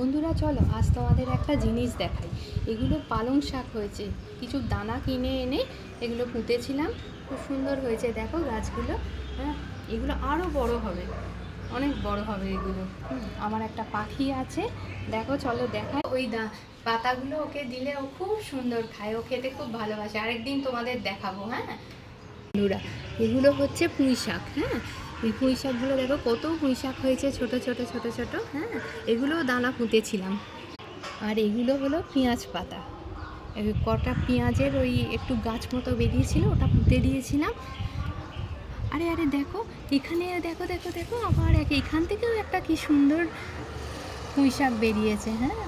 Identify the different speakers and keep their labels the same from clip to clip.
Speaker 1: বন্ধুরা চলো আজ তোমাদের একটা জিনিস দেখাই। এগুলো পালং শাক হয়েছে, কিছু দানা কিনে এনে এগুলো পুঁতেছিলাম, খুব সুন্দর হয়েছে। দেখো গাছগুলো, হ্যাঁ এগুলো আরও বড় হবে, অনেক বড় হবে এগুলো। আমার একটা পাখি আছে, দেখো চলো দেখায়। ওই পাতাগুলো ওকে দিলে ও খুব সুন্দর খায়, ও খেতে খুব ভালোবাসে। আরেকদিন তোমাদের দেখাবো। হ্যাঁ বন্ধুরা, এগুলো হচ্ছে পুঁই শাক। হ্যাঁ এই পুঁই শাকগুলো দেখো কত পুঁই শাক হয়েছে, ছোট ছোট ছোট ছোট। হ্যাঁ এগুলোও দানা পুঁতেছিলাম। আর এগুলো হলো পেঁয়াজ পাতা, কটা পেঁয়াজের ওই একটু গাছ মতো বেরিয়েছিল, ওটা পুঁতে দিয়েছিলাম। আরে আরে দেখো এখানে, দেখো দেখো দেখো আবার এখান থেকেও একটা কি সুন্দর পুঁই শাক বেরিয়েছে। হ্যাঁ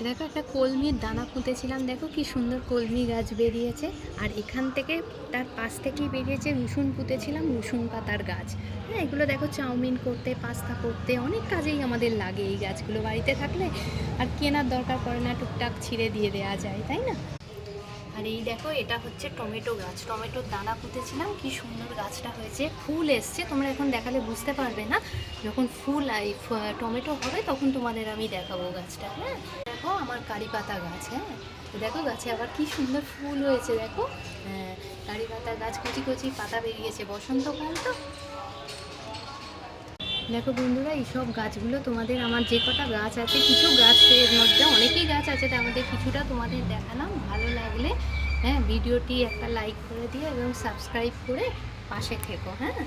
Speaker 1: দেখো একটা কলমির দানা পুঁতেছিলাম, দেখো কি সুন্দর কলমি গাছ বেরিয়েছে। আর এখান থেকে তার পাশ থেকেই বেরিয়েছে রসুন পুঁতেছিলাম, রসুন পাতার গাছ। হ্যাঁ এগুলো দেখো চাউমিন করতে, পাস্তা করতে, অনেক কাজেই আমাদের লাগে এই গাছগুলো বাড়িতে থাকলে। আর কেনার দরকার পড়ে না, টুকটাক ছিঁড়ে দিয়ে দেওয়া যায়, তাই না? আর এই দেখো এটা হচ্ছে টমেটো গাছ, টমেটোর দানা পুঁতেছিলাম, কি সুন্দর গাছটা হয়েছে, ফুল এসছে। তোমরা এখন দেখালে বুঝতে পারবে না, যখন ফুল টমেটো হবে তখন তোমাদের আমি দেখাবো গাছটা। হ্যাঁ দেখো আমার কারি পাতা গাছ। হ্যাঁ দেখো গাছে আবার কি সুন্দর ফুল হয়েছে, দেখো। হ্যাঁ কারি পাতা গাছ, কচি কচি পাতা বেরিয়েছে, বসন্তকাল তো। দেখো বন্ধুরা, এইসব গাছগুলো তোমাদের, আমার যে কটা গাছ আছে, কিছু গাছের মধ্যে অনেকেই গাছ আছে, তার মধ্যে কিছুটা তোমাদের দেখালাম। ভালো লাগলে হ্যাঁ ভিডিওটি একটা লাইক করে দিও এবং সাবস্ক্রাইব করে পাশে থেকো। হ্যাঁ।